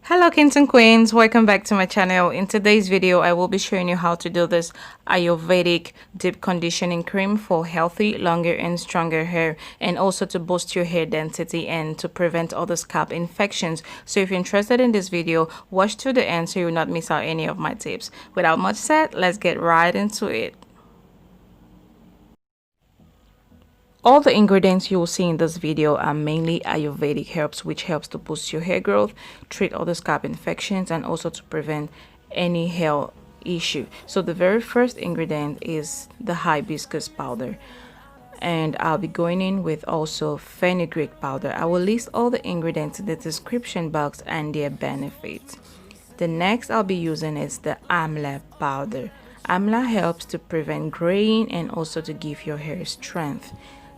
Hello kings and queens, welcome back to my channel. In today's video I will be showing you how to do this Ayurvedic deep conditioning cream for healthy, longer and stronger hair, and also to boost your hair density and to prevent other scalp infections. So if you're interested in this video, watch to the end so you will not miss out any of my tips. Without much said, let's get right into it. All the ingredients you will see in this video are mainly Ayurvedic herbs, which helps to boost your hair growth, treat other scalp infections, and also to prevent any hair issue. So the very first ingredient is the hibiscus powder, and I'll be going in with also fenugreek powder. I will list all the ingredients in the description box and their benefits. The next I'll be using is the Amla powder. Amla helps to prevent graying and also to give your hair strength.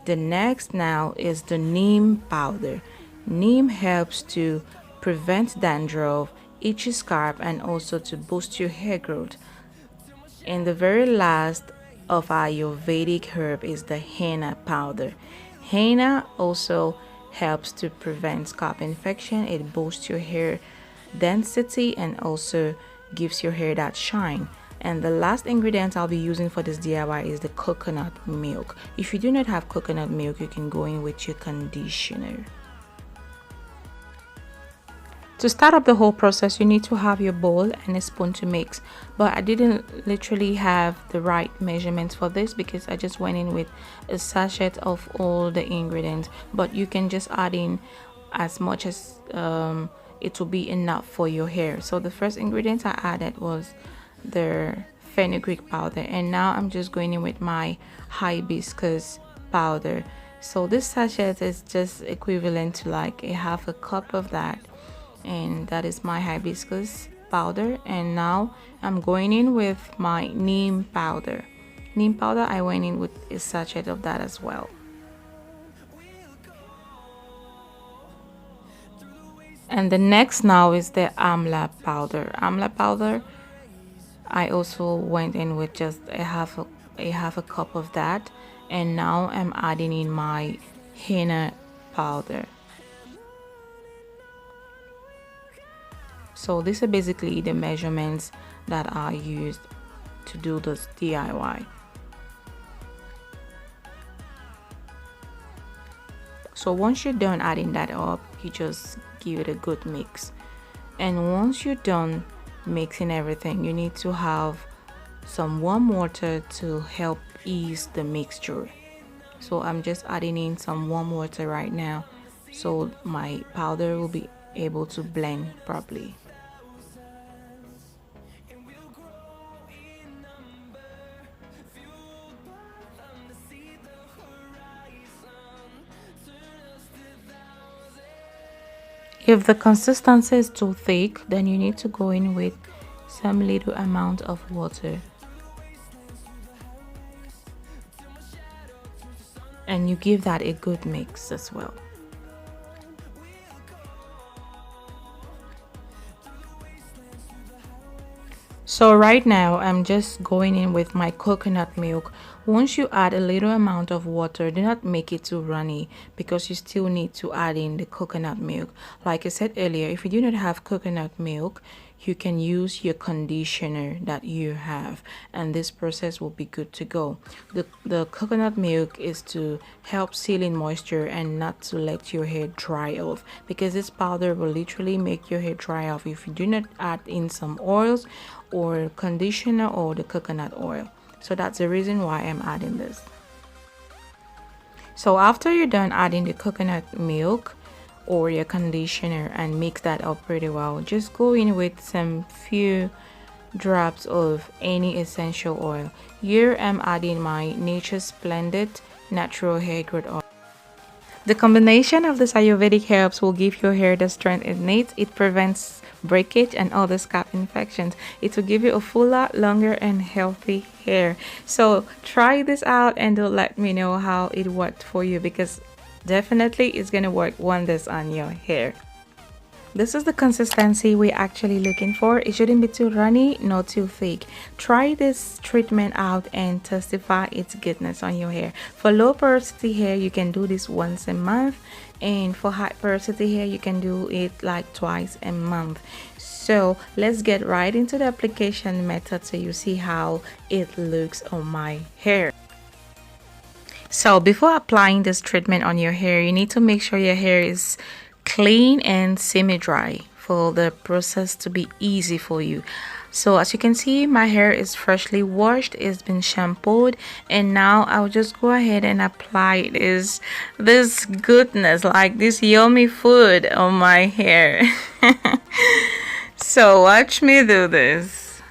The next now is the Neem powder. Neem helps to prevent dandruff, itchy scalp, and also to boost your hair growth. And the very last of our Ayurvedic herb is the Henna powder. Henna also helps to prevent scalp infection. It boosts your hair density and also gives your hair that shine. And the last ingredient I'll be using for this DIY is the coconut milk. If you do not have coconut milk, you can go in with your conditioner. To start up the whole process, you need to have your bowl and a spoon to mix. But I didn't literally have the right measurements for this because I just went in with a sachet of all the ingredients. But you can just add in as much as it will be enough for your hair. So the first ingredient I added was the fenugreek powder, and now I'm just going in with my hibiscus powder. So this sachet is just equivalent to like a half a cup of that, and that is my hibiscus powder. And now I'm going in with my neem powder. Neem powder, I went in with a sachet of that as well. And the next now is the amla powder. Amla powder, I also went in with just a half a cup of that, and now I'm adding in my henna powder. So these are basically the measurements that are used to do this DIY. So once you're done adding that up, you just give it a good mix. And once you're done mixing everything, you need to have some warm water to help ease the mixture. So I'm just adding in some warm water right now so my powder will be able to blend properly. If the consistency is too thick, then you need to go in with some little amount of water. And you give that a good mix as well. So right now I'm just going in with my coconut milk. Once you add a little amount of water, do not make it too runny because you still need to add in the coconut milk. Like I said earlier, if you do not have coconut milk, you can use your conditioner that you have, and this process will be good to go. The coconut milk is to help seal in moisture and not to let your hair dry off, because this powder will literally make your hair dry off if you do not add in some oils or conditioner or the coconut oil. So that's the reason why I'm adding this. So after you're done adding the coconut milk or your conditioner and mix that up pretty well, just go in with some few drops of any essential oil. Here I'm adding my Nature's Splendid natural hair growth oil. The combination of these Ayurvedic herbs will give your hair the strength it needs. It prevents breakage and other scalp infections. It will give you a fuller, longer and healthy hair. So try this out and do let me know how it worked for you, because definitely it's gonna work wonders on your hair. This is the consistency we're actually looking for. It shouldn't be too runny, not too thick. Try this treatment out and testify its goodness on your hair. For low porosity hair, you can do this once a month, and for high porosity hair, you can do it like twice a month. So let's get right into the application method so you see how it looks on my hair. So before applying this treatment on your hair, you need to make sure your hair is clean and semi-dry for the process to be easy for you. So as you can see, my hair is freshly washed, it's been shampooed, and now I'll just go ahead and apply this goodness, like this yummy food on my hair. So watch me do this.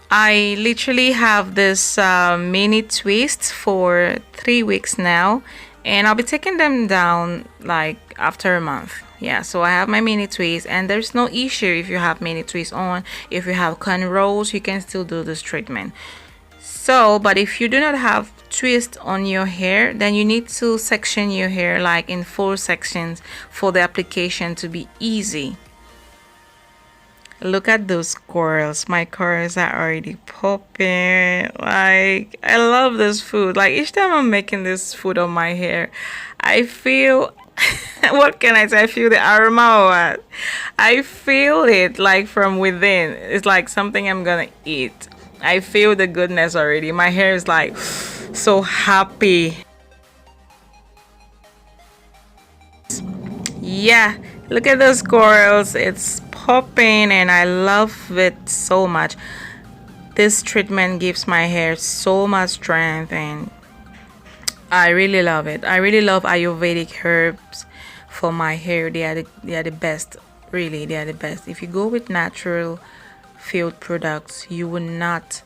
I literally have this mini twist for 3 weeks now, and I'll be taking them down like after a month. Yeah, so I have my mini twist, and there's no issue if you have mini twist on. If you have cornrows, you can still do this treatment. So but if you do not have twist on your hair, then you need to section your hair like in 4 sections for the application to be easy. Look at those corals. My corals are already popping. Like, I love this food. Like, each time I'm making this food on my hair, I feel what can I say? I feel the aroma or what? I feel it like from within. It's like something I'm gonna eat. I feel the goodness already. My hair is like so happy. Yeah, look at those corals. It's popping and I love it so much. This treatment gives my hair so much strength and I really love it. I really love Ayurvedic herbs for my hair. They are the best. Really, they are the best. If you go with natural field products, you will not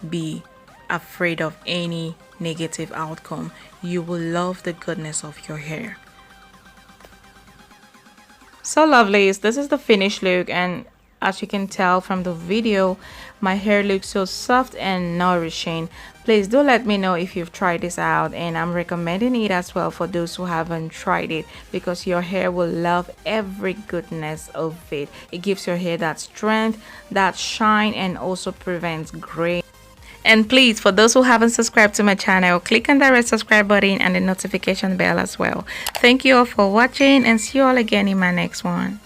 be afraid of any negative outcome. You will love the goodness of your hair. So lovelies, this is the finished look, and as you can tell from the video, my hair looks so soft and nourishing. Please do let me know if you've tried this out, and I'm recommending it as well for those who haven't tried it, because your hair will love every goodness of it. It gives your hair that strength, that shine, and also prevents gray. And please, for those who haven't subscribed to my channel, click on the red subscribe button and the notification bell as well. Thank you all for watching, and see you all again in my next one.